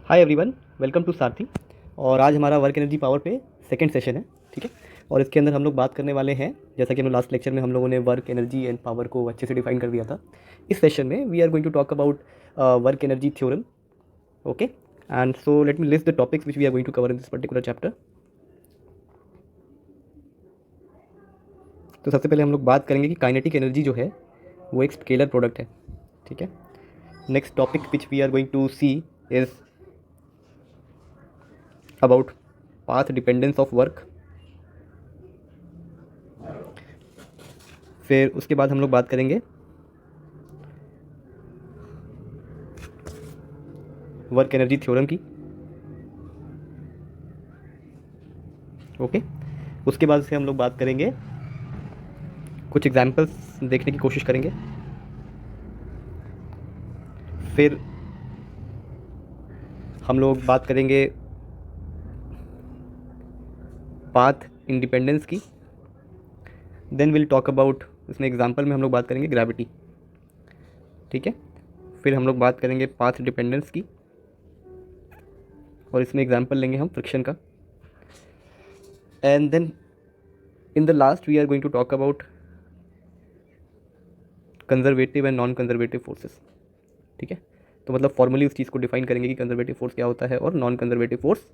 Hi everyone, welcome to सारथी। और आज हमारा वर्क एनर्जी पावर पे सेकंड सेशन है, ठीक है। और इसके अंदर हम लोग बात करने वाले हैं, जैसा कि हम लोग लास्ट लेक्चर में हम लोगों ने वर्क एनर्जी एंड पावर को अच्छे से डिफाइन कर दिया था। इस सेशन में we are going to talk about work energy theorem, okay. And so let me list the topics which we are going to cover in this particular chapter. तो सबसे पहले हम लोग बात करेंगे कि काइनेटिक एनर्जी जो है वो एक स्केलर प्रोडक्ट है, ठीक है। Next topic which we are going to see is about path dependence of work. फिर उसके बाद हम लोग बात करेंगे वर्क एनर्जी थ्योरम की, ओके। उसके बाद से हम लोग बात करेंगे, कुछ एग्जाम्पल्स देखने की कोशिश करेंगे। फिर हम लोग बात करेंगे पाथ इंडिपेंडेंस की। देन विल टॉक अबाउट, इसमें एग्जांपल में हम लोग बात करेंगे ग्रेविटी, ठीक है। फिर हम लोग बात करेंगे पाथ डिपेंडेंस की, और इसमें एग्जांपल लेंगे हम फ्रिक्शन का। And then in the last we are going to talk about conservative and non conservative forces, ठीक है। तो मतलब फॉर्मली उस चीज़ को डिफाइन करेंगे कि कंजर्वेटिव फोर्स क्या होता है और नॉन कंजर्वेटिव फोर्स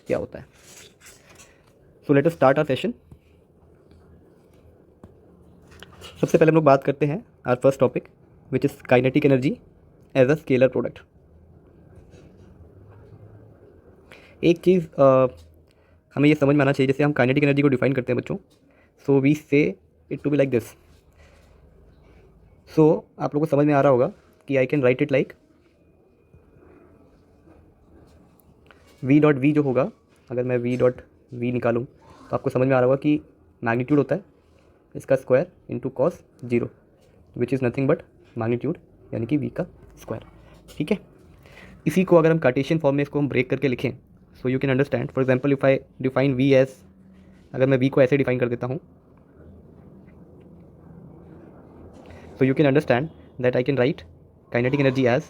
क्या होता है। So let us start our session. सबसे पहले हम लोग बात करते हैं our first topic which is kinetic energy as a scalar product. एक चीज़ हमें ये समझ में आना चाहिए, जैसे हम काइनेटिक एनर्जी को डिफाइन करते हैं बच्चों, so we say it to be like this. So आप लोगों को समझ में आ रहा होगा कि I can write it like V dot V जो होगा, अगर मैं वी डॉट वी निकालूँ तो आपको समझ में आ रहा होगा कि मैग्नीट्यूड होता है इसका square into cos zero, which is nothing but magnitude, यानी कि वी का स्क्वायर, ठीक है। इसी को अगर हम कार्टेशियन फॉर्म में इसको हम ब्रेक करके लिखें, so you can understand. For example if I define V as, अगर मैं वी को ऐसे डिफाइन कर देता हूँ, so you can understand that I can write kinetic energy as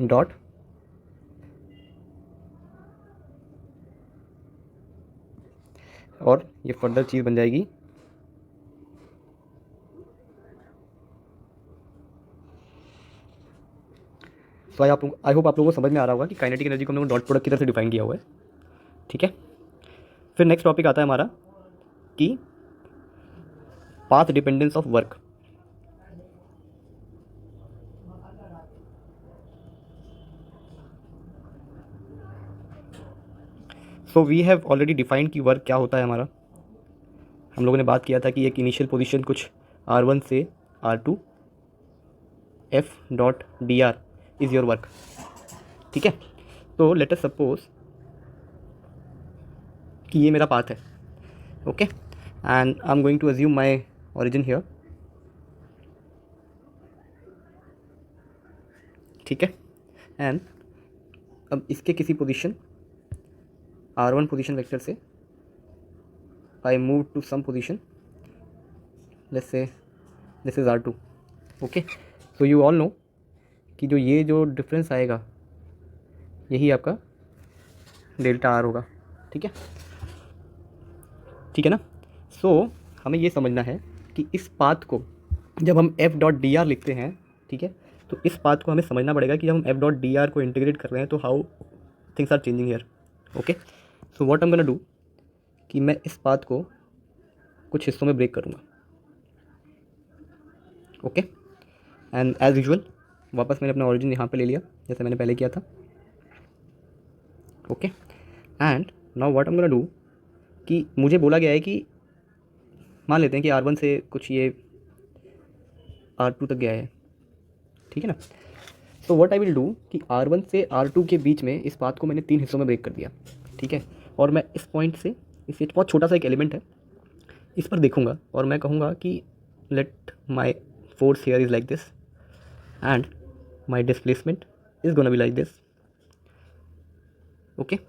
dot और ये फर्दर चीज़ बन जाएगी तो आई होप आप लोगों को समझ में आ रहा होगा कि काइनेटिक एनर्जी को हम लोग डॉट प्रोडक्ट की तरह से डिफाइन किया हुआ है, ठीक है। फिर नेक्स्ट टॉपिक आता है हमारा कि path dependence of work. So we have already defined कि वर्क क्या होता है हमारा। हम लोगों ने बात किया था कि एक इनिशियल पोजीशन कुछ R1 से R2 F dot D R is your work, ठीक है। तो लेट अस सपोज कि ये मेरा पाथ है, okay, and I am going to assume my origin here, ठीक है। एंड अब इसके किसी पोजीशन R1 पोजीशन वेक्टर से I move to some position, let's say this is R2, okay. So you all know कि ये जो डिफरेंस आएगा यही आपका डेल्टा R होगा, ठीक है, ठीक है ना। सो हमें ये समझना है कि इस पाथ को जब हम एफ डॉट डी आर लिखते हैं, ठीक है, तो इस पाथ को हमें समझना पड़ेगा कि जब हम एफ डॉट डी आर को इंटीग्रेट कर रहे हैं तो how things are changing here, okay. So what I am gonna do कि मैं इस पाथ को कुछ हिस्सों में ब्रेक करूँगा, ओके। एंड एज यूजुअल वापस मैंने अपना ऑरिजिन यहाँ पे ले लिया जैसे मैंने पहले किया था, okay. And now what I am gonna do कि मुझे बोला गया है कि मान लेते हैं कि R1 से कुछ ये R2 तक गया है, ठीक है ना। तो व्हाट आई विल डू कि R1 से R2 के बीच में इस पाथ को मैंने 3 हिस्सों में ब्रेक कर दिया, ठीक है। और मैं इस पॉइंट से, इस बहुत छोटा सा एक एलिमेंट है, इस पर देखूंगा और मैं कहूँगा कि let my force here is like this and my displacement is gonna be like this, okay.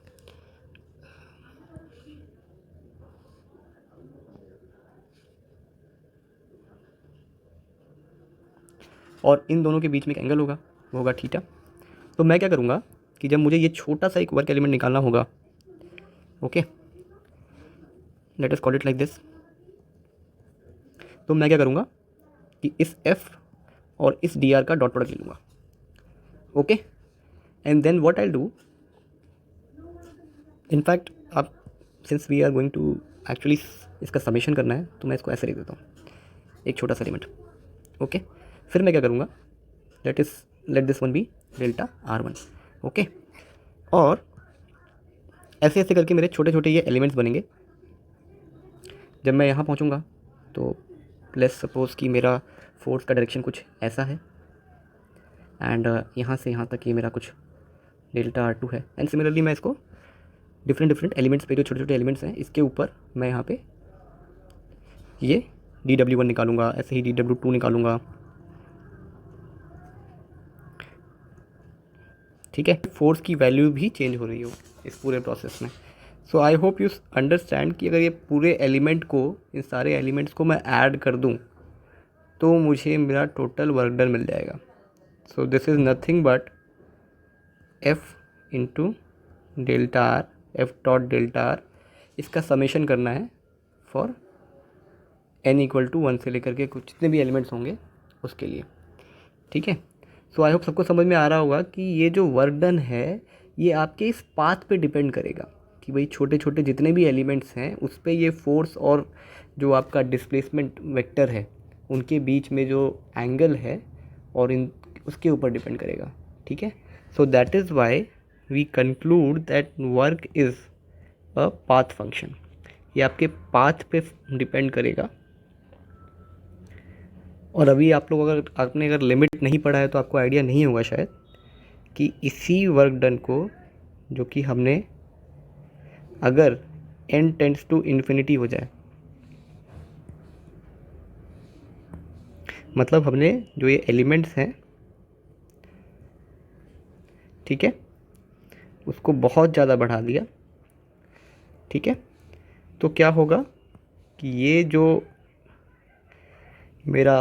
और इन दोनों के बीच में एक एंगल होगा, वो होगा थीटा। तो मैं क्या करूँगा कि जब मुझे ये छोटा सा एक वर्क एलिमेंट निकालना होगा, okay, let us call it like this, तो मैं क्या करूँगा कि इस F और इस dr का डॉट प्रोडक्ट ले लूँगा, okay. And then what I do, in fact आप since we are going to actually इसका समेशन करना है, तो मैं इसको ऐसे लिख देता हूँ, एक छोटा सा एलिमेंट, ओके। फिर मैं क्या करूँगा, let this one be delta R1, okay. और ऐसे ऐसे करके मेरे छोटे छोटे ये एलिमेंट्स बनेंगे। जब मैं यहाँ पहुँचूँगा तो लेट्स सपोज कि मेरा फोर्स का डायरेक्शन कुछ ऐसा है, एंड यहाँ से यहाँ तक ये मेरा कुछ डेल्टा R2 है। एंड सिमिलरली मैं इसको डिफरेंट एलिमेंट्स पे, जो छोटे छोटे एलिमेंट्स हैं, इसके ऊपर मैं यहाँ पे ये dW1 निकालूंगा, ऐसे ही dW2 निकालूंगा, ठीक है। फोर्स की वैल्यू भी चेंज हो रही हो इस पूरे प्रोसेस में। सो आई होप यू अंडरस्टैंड कि अगर ये पूरे एलिमेंट को, इन सारे एलिमेंट्स को मैं ऐड कर दूं तो मुझे मेरा टोटल वर्क डन मिल जाएगा। सो this is nothing but F into delta R, F dot delta R, इसका समेशन करना है फॉर n इक्वल टू 1 से लेकर के कुछ जितने भी एलिमेंट्स होंगे उसके लिए, ठीक है। सो आई होप सबको समझ में आ रहा होगा कि ये जो वर्क डन है ये आपके इस पाथ पे डिपेंड करेगा कि भाई छोटे छोटे जितने भी एलिमेंट्स हैं उस पर ये फोर्स और जो आपका डिस्प्लेसमेंट वेक्टर है उनके बीच में जो एंगल है और इन उसके ऊपर डिपेंड करेगा, ठीक है। So that is why we conclude that work is a path function. ये आपके पाथ पे डिपेंड करेगा। और अभी आप लोग अगर लिमिट नहीं पढ़ा है तो आपको आइडिया नहीं होगा शायद कि इसी वर्क डन को, जो कि हमने अगर n टेंड्स टू इन्फिनिटी हो जाए, मतलब हमने जो ये एलिमेंट्स हैं, ठीक है, उसको बहुत ज़्यादा बढ़ा दिया, ठीक है, तो क्या होगा कि ये जो मेरा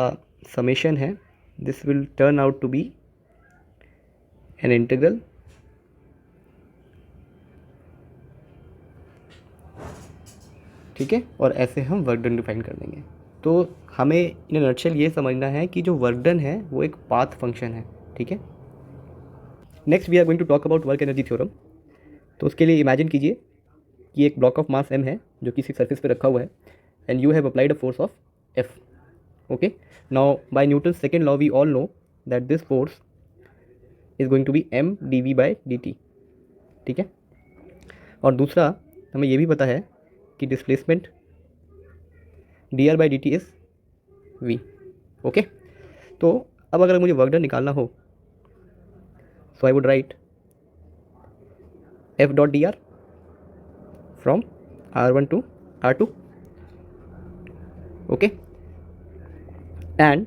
समेशन है, this will turn out to be an integral ठीक है, और ऐसे हम वर्क डन डिफाइन कर देंगे। तो हमें इन नटशेल ये समझना है कि जो वर्क डन है वो एक पाथ फंक्शन है, ठीक है। Next we are going to talk about work energy theorem. तो उसके लिए इमेजिन कीजिए कि एक ब्लॉक ऑफ मास m है जो किसी सरफेस पे रखा हुआ है, and you have applied a force of F, okay. Now by Newton second law we all know that this force is going to be m dv/dt, ठीक है। और दूसरा हमें ये भी पता है कि displacement dr/dt is v, okay. तो अब अगर मुझे वर्क डन निकालना हो, so I would write F dot dr from R1 to R2, okay. And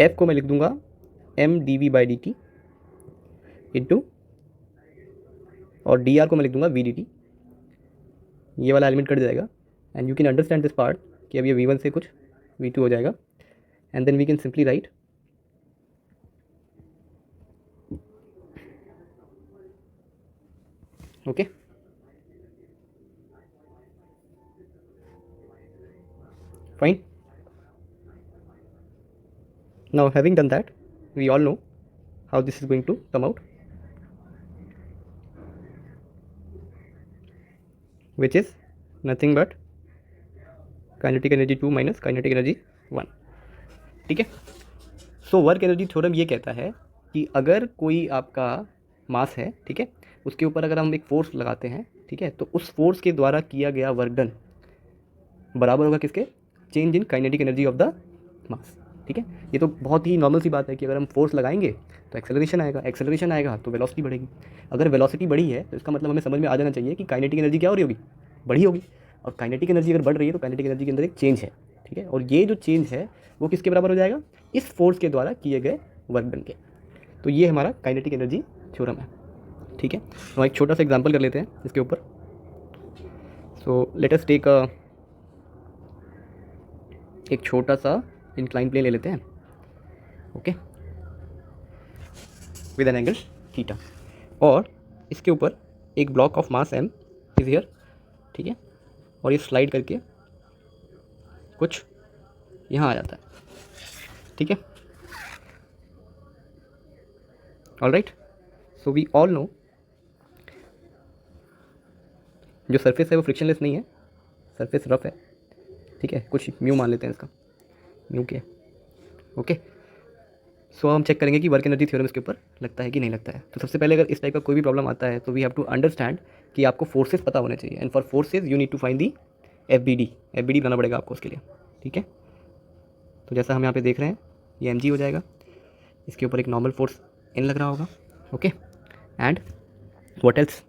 F को मैं लिख दूंगा m dv/dt इंटू, और dr को मैं लिख दूंगा v dt। ये वाला एलिमेंट कट जाएगा and you can understand this part कि अब ये v1 से कुछ v2 हो जाएगा, and then we can simply write okay. Fine. Now having done that, we all know how this is going to come out, which is nothing but kinetic energy 2 minus kinetic energy 1, ठीक है। So work energy theorem ये कहता है कि अगर कोई आपका मास है, ठीक है, उसके ऊपर अगर हम एक फोर्स लगाते हैं, ठीक है, तो उस फोर्स के द्वारा किया गया वर्क डन बराबर होगा किसके, change in kinetic energy of the mass, ठीक है। ये तो बहुत ही नॉर्मल सी बात है कि अगर हम फोर्स लगाएंगे तो एक्सेलरेशन आएगा, एक्सेलरेशन आएगा तो वेलोसिटी बढ़ेगी। अगर वेलोसिटी बढ़ी है तो इसका मतलब हमें समझ में आ जाना चाहिए कि काइनेटिक एनर्जी क्या हो रही होगी, बढ़ी होगी। और काइनेटिक एनर्जी अगर बढ़ रही है तो काइनेटिक एनर्जी के अंदर एक चेंज है, ठीक है। और ये जो चेंज है वो किसके बराबर हो जाएगा, इस फोर्स के द्वारा किए गए वर्क डन के। तो ये हमारा काइनेटिक एनर्जी थ्योरम है, ठीक है। हम एक छोटा सा एग्जाम्पल कर लेते हैं इसके ऊपर। सो लेट अस टेक एक छोटा सा इंक्लाइन प्लेन ले लेते हैं, okay. With an angle theta, और इसके ऊपर एक block of mass m is here, ठीक है, और ये स्लाइड करके कुछ यहाँ आ जाता है, ठीक है। All right, so we all know जो सरफेस है वो फ्रिक्शनलेस नहीं है, सरफेस रफ है, ठीक है, कुछ म्यू मान लेते हैं इसका, म्यू के, ओके। सो हम चेक करेंगे कि वर्क एनर्जी थ्योरम इसके ऊपर लगता है कि नहीं लगता है। तो सबसे पहले अगर इस टाइप का कोई भी प्रॉब्लम आता है तो वी हैव टू अंडरस्टैंड कि आपको फोर्सेस पता होने चाहिए, and for forces you need to find the F B D बनाना पड़ेगा आपको उसके लिए, ठीक है। तो जैसा हम यहाँ पे देख रहे हैं ये एम जी हो जाएगा, इसके ऊपर एक नॉर्मल फोर्स एन लग रहा होगा, ओके। एंड व्हाट एल्स,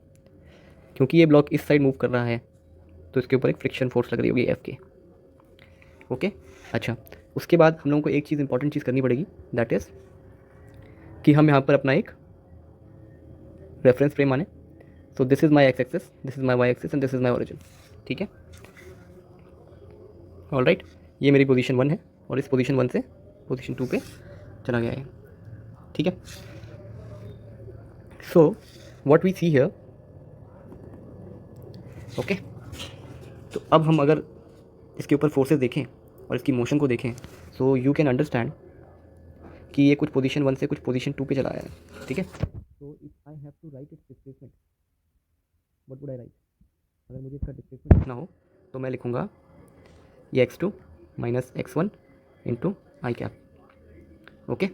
क्योंकि ये ब्लॉक इस साइड मूव कर रहा है तो इसके ऊपर एक फ्रिक्शन फोर्स लग रही होगी एफ के, ओके। अच्छा, उसके बाद हम लोगों को एक चीज़ इंपॉर्टेंट चीज़ करनी पड़ेगी, दैट इज़ कि हम यहाँ पर अपना एक रेफरेंस फ्रेम माने। So this is my X axis, this is my Y axis and this is my origin, ठीक है। ऑल राइट, ये मेरी पोजीशन 1 है और इस पोजीशन 1 से पोजीशन 2 पे चला गया है, ठीक है। So what we see here, okay. तो अब हम अगर इसके ऊपर फोर्सेस देखें और इसकी मोशन को देखें, सो यू कैन अंडरस्टैंड कि ये कुछ पोजीशन 1 से कुछ पोजीशन 2 पे चला आया है, ठीक है। So if I have to write its displacement, what would I write, अगर मुझे इसका डिस्प्लेसमेंट लिखना हो तो मैं लिखूँगा ये x2 minus x1 into I cap, okay.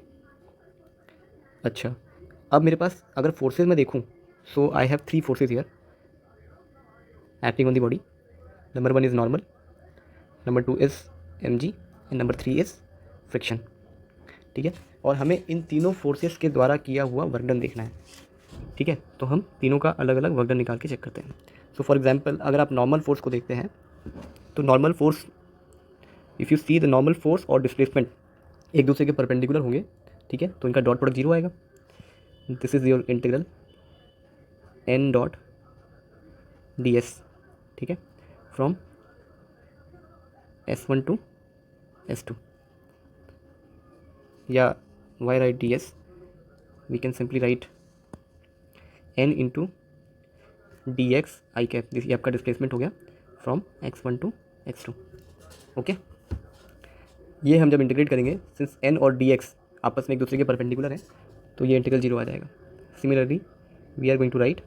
अच्छा, अब मेरे पास अगर फोर्सेज में देखूँ, so I have 3 forces here acting on the body. Number 1 is normal, number 2 is mg and number 3 is friction, ठीक है। और हमें इन तीनों फोर्सेस के द्वारा किया हुआ वर्क डन देखना है, ठीक है। तो हम तीनों का अलग अलग वर्क डन निकाल के चेक करते हैं। सो फॉर एग्जांपल अगर आप नॉर्मल फोर्स को देखते हैं तो normal force, if you see the normal force और डिस्प्लेसमेंट एक दूसरे के परपेंडिकुलर होंगे, ठीक है, तो इनका डॉट प्रोडक्ट 0 आएगा। This is your integral n dot D S, ठीक है, फ्रॉम S1 टू S2, या why write D S, we can simply write n into D X I cap, ये आपका डिस्प्लेसमेंट हो गया from x1 to x2, okay. ये हम जब इंटीग्रेट करेंगे, सिंस n और डी एक्स आपस में एक दूसरे के परपेंडिकुलर हैं, तो ये इंटीग्रल 0 आ जाएगा। Similarly we are going to write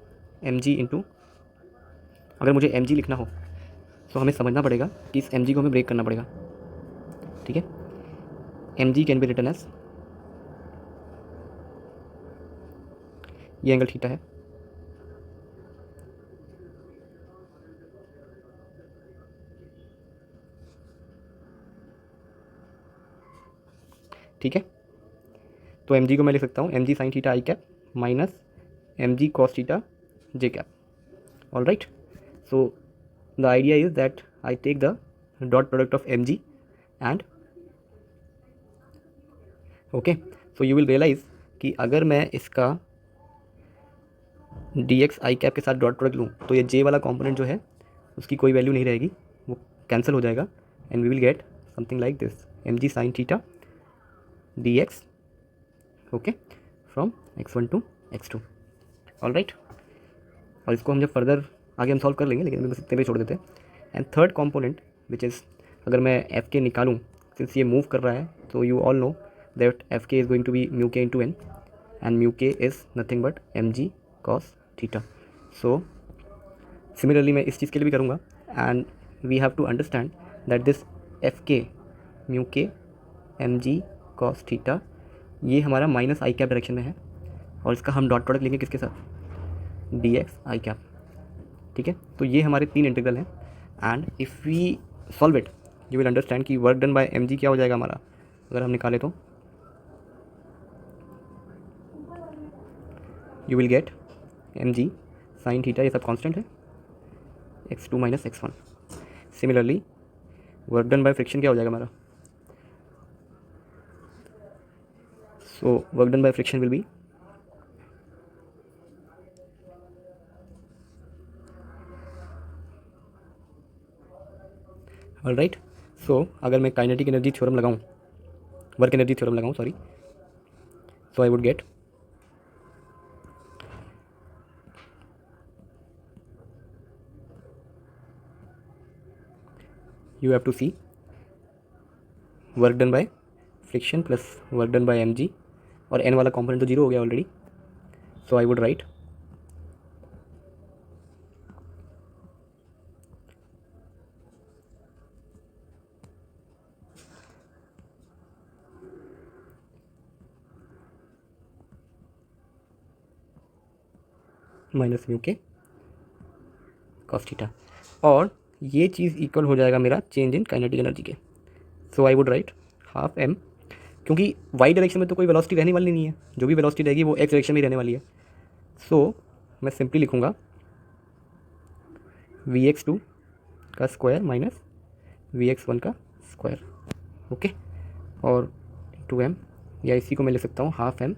M ji into, अगर मुझे एम जी लिखना हो तो हमें समझना पड़ेगा कि इस एम जी को हमें ब्रेक करना पड़ेगा, ठीक है। M G can be written as, ये एंगल थीटा है, ठीक है। तो एम जी को मैं लिख सकता हूँ M G sine theta I cap minus M G cos theta J cap, all right. So the idea is that I take the dot product of M G and, okay. So you will realise कि अगर मैं इसका D X I cap के साथ dot product लूँ तो ये जे वाला कॉम्पोनेंट जो है उसकी कोई वैल्यू नहीं रहेगी, वो कैंसिल हो जाएगा, and we will get something like this M G sine theta D X, okay, from x1 to x2, all right. और इसको हम जब फर्दर आगे हम सॉल्व कर लेंगे, लेकिन बस इतने पे छोड़ देते हैं। And third component which is, अगर मैं एफ के निकालूँ, सिंस ये मूव कर रहा है, तो you all know that F K is going to be mu K into N, and mu K is nothing but M G cos theta. So similarly मैं इस चीज़ के लिए भी करूँगा, and we have to understand that this F K mu K M G cos theta ये हमारा minus आई cap direction में है, और इसका हम डॉट प्रोडक्ट लेंगे किसके साथ, डी एक्स आई कैप, ठीक है। तो ये हमारे 3 इंटीग्रल हैं, and if we solve it you will understand कि work done by M G क्या हो जाएगा हमारा, अगर हम निकालें तो you will get M G sine theta, ये सब कॉन्स्टेंट है, x2 minus x1। Similarly work done by friction क्या हो जाएगा हमारा, so work done by friction will be all right। so अगर मैं काइनेटिक एनर्जी थ्योरम लगाऊं, वर्क एनर्जी थ्योरम लगाऊं, sorry, so I would get you have to see work done by friction plus work done by mg, और n वाला component तो zero हो गया already, so I would write minus mu K cos theta, और ये चीज़ equal हो जाएगा मेरा चेंज इन काइनेटिक एनर्जी के। So I would write half m, क्योंकि वाई डायरेक्शन में तो कोई वेलोसिटी रहने वाली नहीं है, जो भी वेलोसिटी रहेगी वो एक्स डायरेक्शन में रहने वाली है। सो मैं सिंपली लिखूँगा Vx2 का स्क्वायर माइनस Vx1 का स्क्वायर, ओके, और 2m, या इसी को मैं ले सकता हूँ half m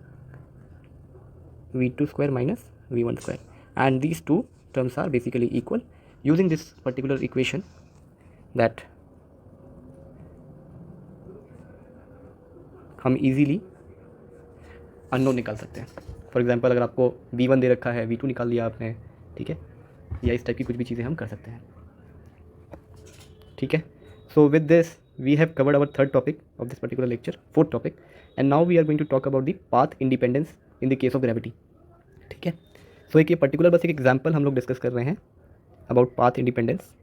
V2 square minus V1 square, and these two terms are basically equal using this particular equation that हम easily अननोन निकाल सकते हैं। फॉर एग्जांपल अगर आपको V1 दे रखा है, V2 निकाल लिया आपने, ठीक है, या इस टाइप की कुछ भी चीज़ें हम कर सकते हैं, ठीक है। So with this we have covered our third topic of this particular lecture, fourth topic, and now we are going to talk about the path independence in the case of gravity, ठीक है। सो एक ये particular बस एक example हम लोग discuss कर रहे हैं about path independence.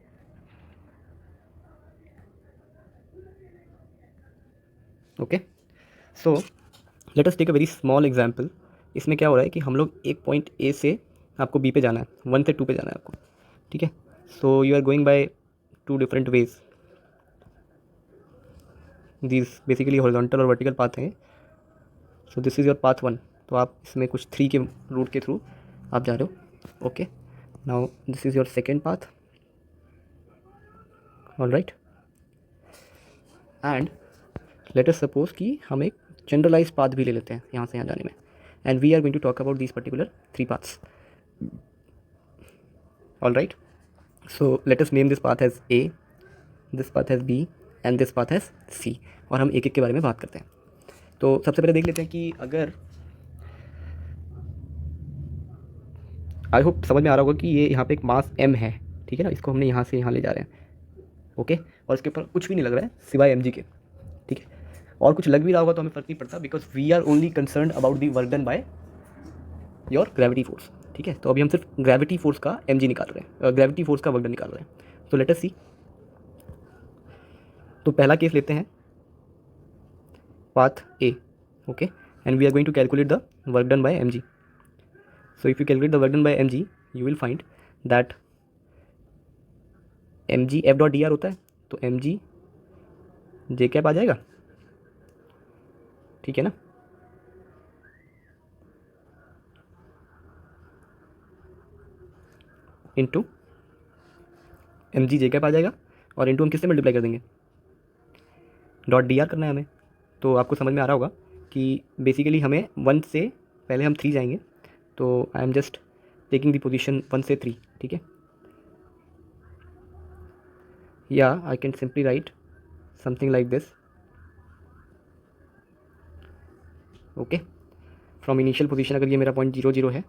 Okay, so let us take a very small example. इसमें क्या हो रहा है कि हम लोग एक पॉइंट ए से आपको बी पे जाना है, 1 से 2 पे जाना है आपको, ठीक है। So you are going by 2 different ways, this basically horizontal और वर्टिकल पाथ हैं। So this is your path 1, तो आप इसमें कुछ 3 के रूट के थ्रू आप जा रहे हो, okay. Now this is your second path, all right, and let us suppose कि हम एक जनरलाइज पाथ भी ले लेते हैं यहाँ से यहाँ जाने में, and we are going to talk about this particular 3 paths, all right. So let us name this path as A, this path as B, and this path as C, और हम एक एक के बारे में बात करते हैं। तो सबसे पहले देख लेते हैं कि अगर, आई होप समझ में आ रहा होगा कि ये यहाँ पे एक मास m है, ठीक है ना, इसको हमने यहाँ से यहाँ ले जा रहे हैं, ओके, और इसके ऊपर कुछ भी नहीं लग रहा है सिवाय mg के, ठीक है, और कुछ लग भी रहा होगा तो हमें फ़र्क नहीं पड़ता, because we are only concern about the work done by your gravity force, ठीक है। तो अभी हम सिर्फ ग्रेविटी फोर्स का mg निकाल रहे हैं, ग्रेविटी फोर्स का वर्क डन निकाल रहे हैं। तो लेट अस सी, तो पहला केस लेते हैं path A, okay, and we are going to calculate the work done by mg। So if you calculate the work done by mg, you will find that mg f dot dr होता है, तो mg j cap आ जाएगा, ठीक है ना, into mg j cap आ जाएगा, और into हम किससे मल्टीप्लाई कर देंगे, डॉट डी आर करना है हमें। तो आपको समझ में आ रहा होगा कि बेसिकली हमें 1 से पहले हम 3 जाएंगे, तो I am just taking the position 1 से 3, ठीक है, या I can simply right something like this, okay. From initial position अगर ये मेरा पॉइंट 0 0 है,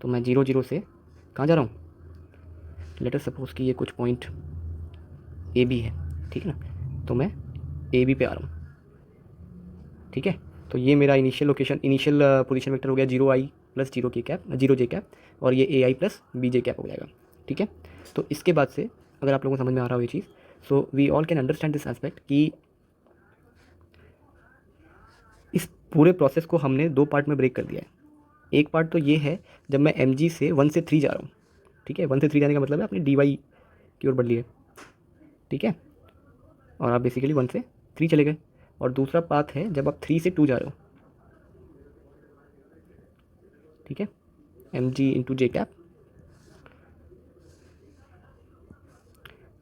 तो मैं 0 0 से कहाँ जा रहा हूँ, लेट अस सपोज कि ये कुछ पॉइंट ए बी है, ठीक है ना, तो मैं ए बी पे आ रहा हूँ, ठीक है। तो ये मेरा initial location, initial position vector हो गया 0i plus 0 k cap, 0 j cap, और ये ai plus b j cap हो जाएगा, ठीक है। तो इसके बाद से अगर आप लोगों को समझ में आ रहा हो ये चीज़, so we all can understand this aspect कि इस पूरे प्रोसेस को हमने 2 पार्ट में ब्रेक कर दिया है। एक पार्ट तो ये है जब मैं mg से 1 से 3 जा रहा हूँ, ठीक है, 1 से 3 जाने का मतलब है अपनी dy की ओर बढ़ लिए, ठीक है, और आप बेसिकली 1 से 3 चले गए। और दूसरा पाथ है जब आप 3 से 2 जा रहे हो, ठीक है, mg into J cap,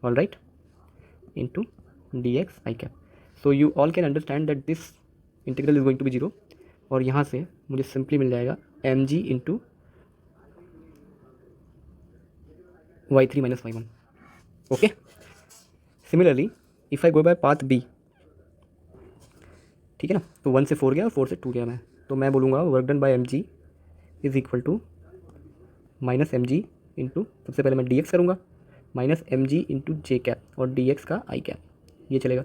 all right, into D X I cap. So you all can understand that this integral is going to be 0, और यहाँ से मुझे सिंपली मिल जाएगा mg into y3 minus y1, okay. Similarly if I go by path b, ठीक है ना, तो 1 से 4 गया और 4 से 2 गया मैं, तो मैं बोलूँगा work done by mg is equal to minus mg into, सबसे पहले मैं dx करूँगा, माइनस एम जी इंटू जे कैप और डी एक्स का आई कैप, ये चलेगा,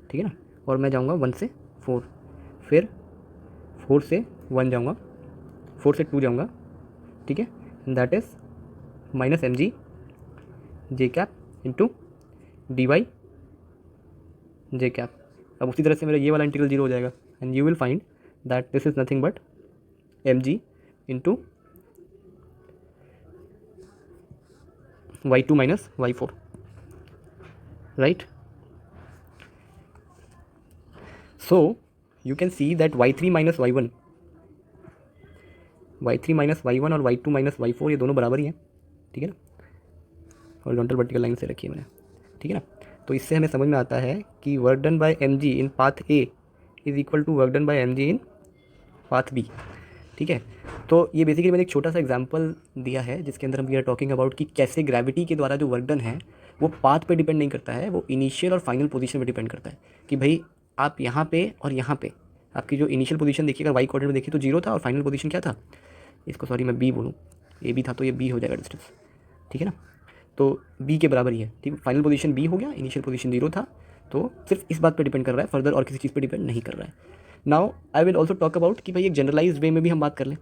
ठीक है ना। और मैं जाऊँगा 1 से 4, फिर 4 से 1 जाऊँगा, 4 से 2 जाऊँगा, ठीक है, that is minus M G J cap into D Y J cap. अब उसी तरह से मेरा ये वाला इंटीग्रल जीरो हो जाएगा and you will find that this is nothing but M ji into y2 minus y4, right? So you can see that y3 minus y1 और y2 minus y4 ये दोनों बराबर ही हैं, ठीक है ना, हॉरिजॉन्टल वर्टिकल लाइन से रखी है मैंने, ठीक है ना। तो इससे हमें समझ में आता है कि work done by M G in path A is equal to work done by M G in path B, ठीक है। तो ये बेसिकली मैंने एक छोटा सा एग्जांपल दिया है जिसके अंदर हम वी आर टॉकिंग अबाउट कि कैसे ग्रेविटी के द्वारा जो वर्क डन है वो पाथ पे डिपेंड नहीं करता है, वो इनिशियल और फाइनल पोजीशन पे डिपेंड करता है कि भाई आप यहाँ पे और यहाँ पे आपकी जो इनिशियल पोजीशन देखिए, अगर वाई कोऑर्डिनेट में देखिए तो जीरो था और फाइनल पोजीशन क्या था, इसको सॉरी मैं बी बोलूँ, ए बी था तो ये बी हो जाएगा डिस्टेंस, ठीक है ना। तो बी के बराबर ही है, ठीक है, फाइनल पोजीशन बी हो गया, इनिशियल पोजीशन जीरो था, तो सिर्फ इस बात पर डिपेंड कर रहा है, फर्दर और किसी चीज़ पर डिपेंड नहीं कर रहा है। Now I will also talk about कि भाई एक जनरलाइज वे में भी हम बात कर लें।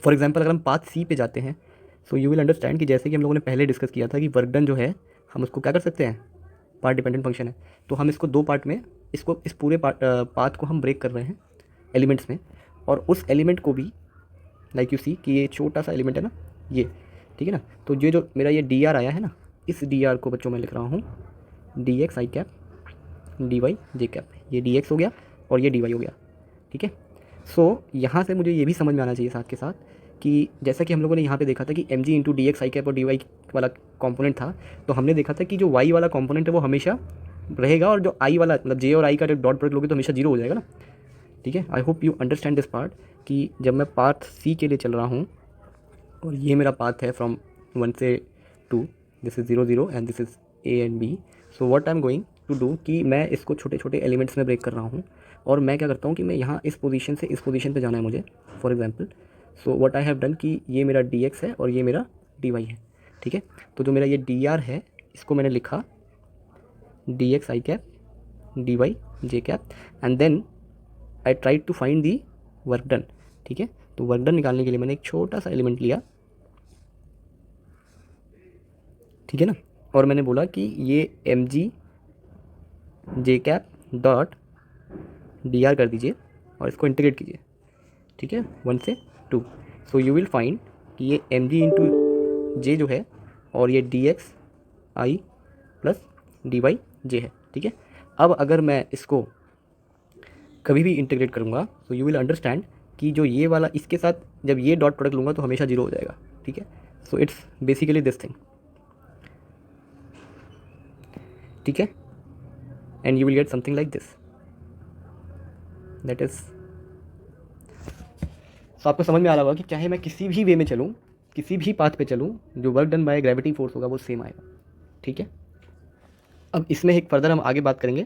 फॉर एग्जाम्पल अगर हम पाथ सी पे जाते हैं, सो यू विल अंडरस्टैंड कि जैसे कि हम लोगों ने पहले डिस्कस किया था कि वर्क डन जो है हम उसको क्या कर सकते हैं, पार्ट डिपेंडेंट फंक्शन है, तो हम इसको दो पार्ट में, इसको इस पूरे पाथ को हम ब्रेक कर रहे हैं एलिमेंट्स में, और उस एलिमेंट को भी लाइक यू सी कि ये छोटा सा एलिमेंट है ना ये, ठीक है ना। तो ये जो मेरा ये डी आर आया है ना, इस डी आर को बच्चों मैं लिख रहा हूँ D X I cap D Y J cap, ये डी एक्स हो गया और ये डी वाई हो गया, ठीक है। सो यहाँ से मुझे ये भी समझ में आना चाहिए साथ के साथ कि जैसा कि हम लोगों ने यहाँ पे देखा था कि M ji into D X I cap और डी वाई वाला कॉम्पोनेंट था, तो हमने देखा था कि जो वाई वाला कॉम्पोनेंट है वो हमेशा रहेगा और जो आई वाला मतलब जे और आई का जो डॉट प्रोडक्ट लोगे तो हमेशा जीरो हो जाएगा ना, ठीक है। I hope you understand this part कि जब मैं पाथ सी के लिए चल रहा हूँ और ये मेरा पाथ है फ्रॉम 1 से 2, this is 0 0 and this is A and B, so what I am going to do कि मैं इसको छोटे छोटे एलिमेंट्स में ब्रेक कर रहा हूँ और मैं क्या करता हूँ कि मैं यहाँ इस पोजीशन से इस पोजीशन पे जाना है मुझे, for example. So what I have done कि ये मेरा डी एक्स है और ये मेरा डी वाई है, ठीक है। तो जो मेरा ये डी आर है इसको मैंने लिखा D X I cap D Y J cap and then I try to find the work done, ठीक है। तो वर्क डन निकालने के लिए मैंने एक छोटा सा एलिमेंट लिया, ठीक है ना, और मैंने बोला कि ये M G J cap dot D R कर दीजिए और इसको इंटीग्रेट कीजिए, ठीक है, 1 से 2। सो यू विल फाइंड कि ये एम जी इंटू जे जो है और ये डी एक्स आई प्लस डी वाई जे है, ठीक है। अब अगर मैं इसको कभी भी इंटीग्रेट करूँगा तो यू विल अंडरस्टैंड कि जो ये वाला इसके साथ जब ये डॉट प्रोडक्ट लूँगा तो हमेशा जीरो हो जाएगा, ठीक है। So it's basically this thing, ठीक है, and you will get something like this, that is. So आपको समझ में आ रहा होगा कि चाहे मैं किसी भी वे में चलूँ, किसी भी पाथ पे चलूँ, जो work done by gravity force होगा वो सेम आएगा, ठीक है। अब इसमें एक फर्दर हम आगे बात करेंगे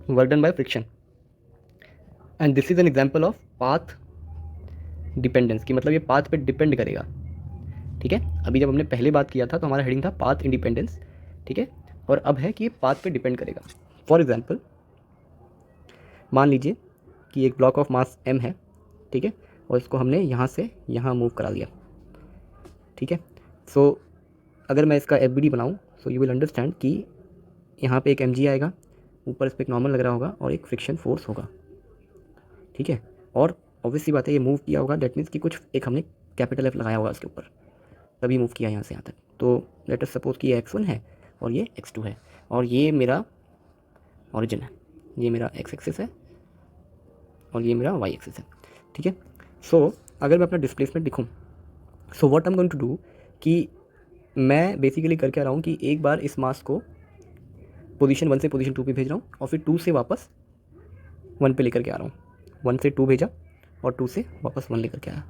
work done by friction, and this is an example of path dependence की, मतलब ये पाथ पे डिपेंड करेगा, ठीक है। अभी जब हमने पहले बात किया था तो हमारा हेडिंग था पाथ इंडिपेंडेंस, ठीक है, और अब है कि ये पाथ पे डिपेंड करेगा। फॉर एग्जांपल मान लीजिए कि एक ब्लॉक ऑफ मास m है, ठीक है, और इसको हमने यहाँ से यहाँ मूव करा दिया, ठीक है। सो अगर मैं इसका एफ बनाऊँ सो यू विल अंडरस्टैंड कि यहाँ पे एक mg आएगा, ऊपर इस पर एक नॉर्मल लग रहा होगा और एक फ्रिक्शन फोर्स होगा, ठीक है। और ऑब्वियसली बात है ये मूव किया होगा, दैट मीन्स कि कुछ एक हमने कैपिटल F लगाया होगा इसके ऊपर, तभी मूव किया यहाँ से यहाँ तक। तो लेट अस सपोज कि ये x1 है और ये x2 है और ये मेरा ओरिजिन है, ये मेरा x एक्सिस है और ये मेरा y एक्सिस है, ठीक है। सो अगर मैं अपना डिस्प्लेसमेंट लिखूँ, so what I am going to do कि मैं बेसिकली कर क्या रहा हूँ कि एक बार इस मास को पोजीशन 1 से पोजीशन 2 पे भेज रहा हूँ और फिर 2 से वापस 1 पे लेकर के आ रहा हूँ, 1 से 2 भेजा और 2 से वापस 1 लेकर के आया,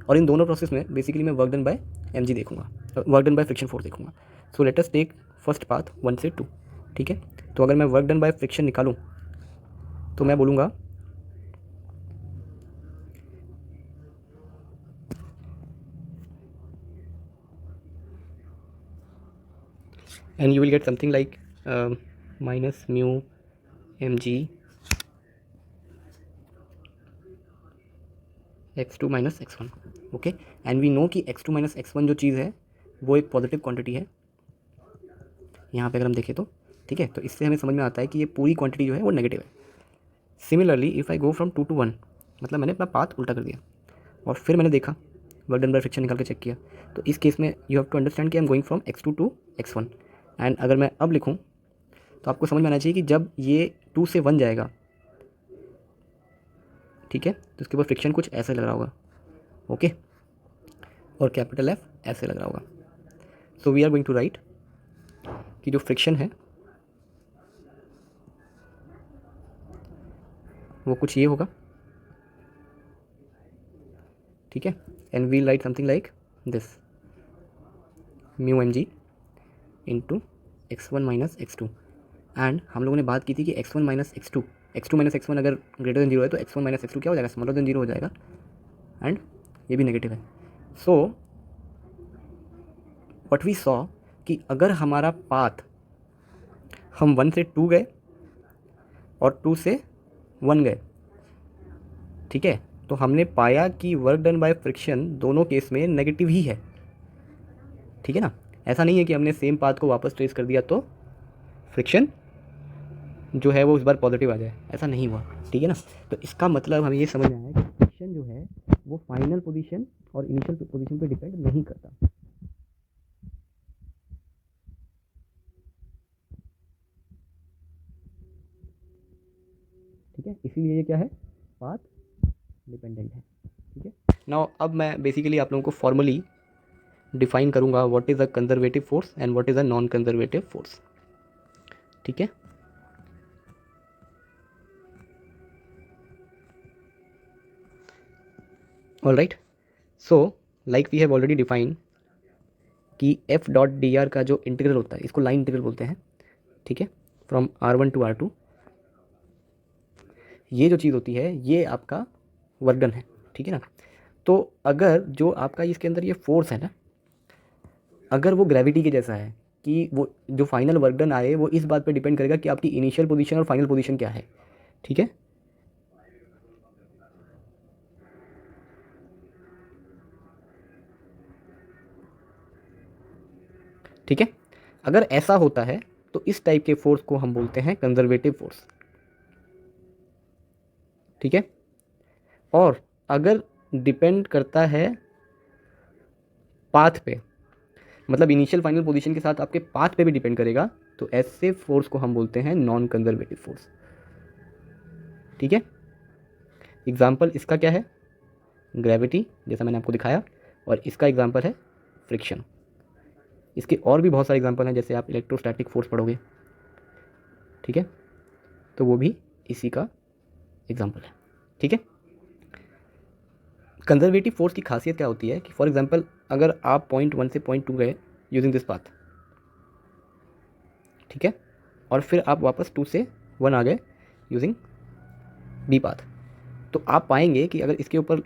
और इन दोनों प्रोसेस में बेसिकली मैं वर्क डन बाय mg देखूंगा, work done by friction force देखूंगा। So let us take first path 1 से 2, ठीक है। तो अगर मैं वर्क डन बाय फ्रिक्शन निकालूं तो मैं बोलूँगा and you will get something like minus mu mg x2 minus x1. Okay, and we know कि x2 माइनस x1 जो चीज़ है वो एक पॉजिटिव क्वांटिटी है यहाँ पे अगर हम देखें तो, ठीक है। तो इससे हमें समझ में आता है कि ये पूरी क्वांटिटी जो है वो नेगेटिव है। Similarly if I go from 2 to 1, मतलब मैंने अपना पाथ उल्टा कर दिया और फिर मैंने देखा वर्क डन बाय फ्रिक्शन निकाल के चेक किया, तो इस केस में यू हैव टू अंडरस्टैंड कि आई am going from x2 to x1। And अगर मैं अब लिखूँ तो आपको समझ में आना चाहिए कि जब ये 2 से 1 जाएगा, ठीक है, तो उसके बाद फ्रिक्शन कुछ ऐसे लग रहा होगा, ओके, और कैपिटल F ऐसे लग रहा होगा। So we are going to write कि जो फ्रिक्शन है वो कुछ ये होगा, ठीक है। And we write something like this mu m ji into x1 minus x2। And हम लोगों ने बात की थी कि x1 minus x2 minus x1 अगर ग्रेटर देन जीरो है तो x1 माइनस x2 क्या हो जाएगा, स्मॉलर देन जीरो हो जाएगा, एंड ये भी नेगेटिव है। सो व्हाट वी सॉ कि अगर हमारा पाथ हम 1 से 2 गए और 2 से 1 गए, ठीक है, तो हमने पाया कि वर्क डन बाय फ्रिक्शन दोनों केस में नेगेटिव ही है, ठीक है ना। ऐसा नहीं है कि हमने सेम पाथ को वापस ट्रेस कर दिया तो फ्रिक्शन जो है वो इस बार पॉजिटिव आ जाए, ऐसा नहीं हुआ, ठीक है ना। तो इसका मतलब हमें ये समझ में आया कि फ्रिक्शन जो है वो फाइनल पोजीशन और इनिशियल पोजीशन पे डिपेंड नहीं करता। ठीक है, इसीलिए ये क्या है, पाथ डिपेंडेंट है, ठीक है। नाउ अब मैं बेसिकली आप लोगों को फॉर्मली डिफाइन करूंगा what is a conservative force and what is a non conservative force, ठीक है। All right, so like we have already define कि एफ डॉट डी आर का जो इंटीग्रल होता है इसको लाइन इंटीग्रल बोलते हैं, ठीक है, फ्रॉम R1 to R2। ये जो चीज़ होती है ये आपका वर्क डन है, ठीक है ना। तो अगर जो आपका इसके अंदर ये फोर्स है ना, अगर वो ग्रेविटी के जैसा है कि वो जो फाइनल वर्क डन आए वो इस बात पे डिपेंड करेगा कि आपकी इनिशियल पोजीशन और फाइनल पोजीशन क्या है, ठीक है। ठीक है, अगर ऐसा होता है तो इस टाइप के फोर्स को हम बोलते हैं कंजर्वेटिव फोर्स, ठीक है। और अगर डिपेंड करता है पाथ पे, मतलब इनिशियल फाइनल पोजीशन के साथ आपके पाथ पे भी डिपेंड करेगा, तो ऐसे फोर्स को हम बोलते हैं नॉन कंजर्वेटिव फोर्स, ठीक है। एग्जाम्पल इसका क्या है, ग्रेविटी, जैसा मैंने आपको दिखाया, और इसका एग्जाम्पल है फ्रिक्शन। इसके और भी बहुत सारे एग्जाम्पल हैं, जैसे आप इलेक्ट्रोस्टैटिक फोर्स पढ़ोगे, ठीक है, तो वो भी इसी का एग्जाम्पल है, ठीक है। कंजर्वेटिव फोर्स की खासियत क्या होती है कि फॉर एग्जांपल अगर आप पॉइंट 1 से पॉइंट 2 गए यूजिंग दिस पाथ, ठीक है, और फिर आप वापस 2 से 1 आ गए यूजिंग बी पाथ, तो आप पाएंगे कि अगर इसके ऊपर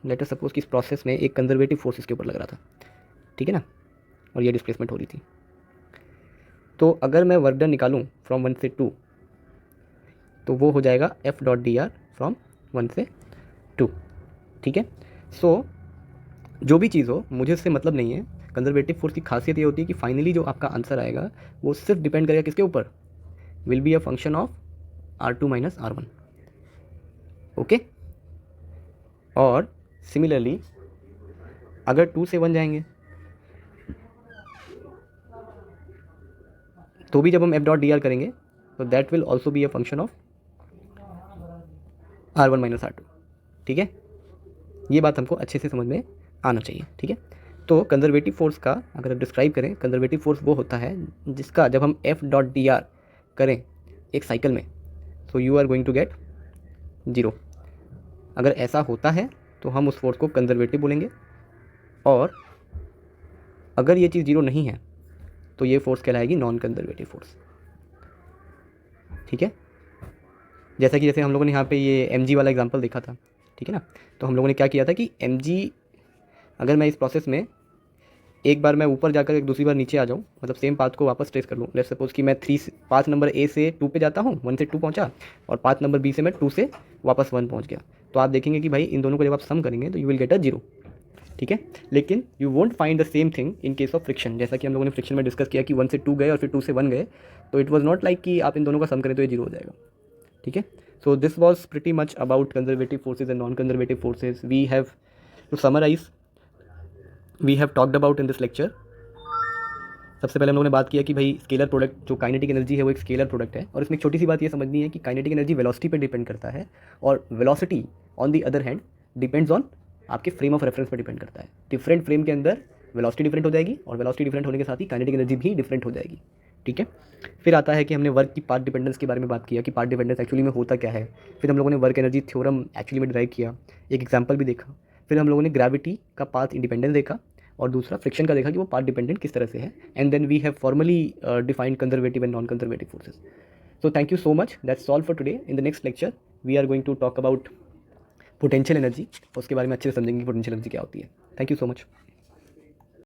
लेटर सपोज कि इस प्रोसेस में एक कंजर्वेटिव फोर्स इसके ऊपर लग रहा था, ठीक है ना, और ये डिस्प्लेसमेंट हो रही थी, तो अगर मैं वर्क डन निकालूँ फ्रॉम 1 से 2 तो वो हो जाएगा F dot D R from 1 से 2, ठीक है। सो जो भी चीज़ हो मुझे उससे मतलब नहीं है। कंजर्वेटिव फोर्स की खासियत ये होती है कि फाइनली जो आपका आंसर आएगा वो सिर्फ डिपेंड करेगा किसके ऊपर, will be a function of R2 minus R1, okay. और सिमिलरली अगर 2 से 1 जाएंगे तो भी जब हम एफ डॉट डी आर करेंगे तो that will also be a function of R1 minus R2, ठीक है। ये बात हमको अच्छे से समझ में आना चाहिए, ठीक है। तो कंजर्वेटिव फोर्स का अगर डिस्क्राइब करें, कंजर्वेटिव फोर्स वो होता है जिसका जब हम एफ डॉट डी आर करें एक साइकिल में, तो you are going to get 0। अगर ऐसा होता है तो हम उस फोर्स को कंजर्वेटिव बोलेंगे, और अगर ये चीज़ 0 नहीं है तो ये फोर्स कहलाएगी नॉन कंजर्वेटिव फोर्स, ठीक है। जैसे हम लोगों ने यहाँ पे ये एम वाला एग्जाम्पल देखा था, ठीक है ना। तो हम लोगों ने क्या किया था कि एम, अगर मैं इस प्रोसेस में एक बार मैं ऊपर जाकर एक दूसरी बार नीचे आ जाऊँ, मतलब सेम पाथ को वापस ट्रेस कर लूँ। लेट्स सपोज कि मैं पाथ नंबर ए से 2 पे जाता हूँ, 1 से 2 पहुँचा, और पाथ नंबर बी से मैं 2 से वापस 1 पहुँच गया, तो आप देखेंगे कि भाई इन दोनों को जब आप सम करेंगे तो यू विल गेट अ 0, ठीक है। लेकिन you won't find the same thing in case of friction. जैसा कि हम लोगों ने फ्रिक्शन में डिस्कस किया कि 1 से 2 गए और फिर 2 से 1 गए, तो इट वॉज नॉट लाइक कि आप इन दोनों का सम करें तो ये 0 हो जाएगा, ठीक है। So this was pretty much about conservative forces and non conservative forces. We have to summarise, we have talked about in this lecture. सबसे पहले हम लोगों ने बात किया कि भाई स्केलर प्रोडक्ट, जो काइनेटिक एनर्जी है वो एक स्केलर प्रोडक्ट है, और इसमें एक छोटी सी बात ये समझनी है कि काइनेटिक एनर्जी वेलोसिटी पर डिपेंड करता है, और velocity on the other hand depends on आपके फ्रेम ऑफ रेफरेंस पर डिपेंड करता है। डिफरेंट फ्रेम के अंदर वेलोसिटी डिफरेंट हो जाएगी, और वेलोसिटी डिफरेंट होने के साथ ही काइनेटिक एनर्जी भी डिफरेंट हो जाएगी, ठीक है। फिर आता है कि हमने वर्क की पाथ डिपेंडेंस के बारे में बात किया कि पाथ डिपेंडेंस एक्चुअली में होता क्या है। फिर हम लोगों ने वर्क एनर्जी थ्योरम एक्चुअली में ड्राइव किया, एक एग्जांपल भी देखा। फिर हम लोगों ने ग्रेविटी का पाथ इंडिपेंडेंस देखा, और दूसरा फ्रिक्शन का देखा कि वो पाथ डिपेंडेंट किस तरह से है। And then we have formally defined conservative and non conservative forces. So thank you so much. That's all for today. In the next lecture, we are going to talk about potential energy. उसके बारे में अच्छे से समझेंगे कि potential energy क्या होती है. Thank you so much.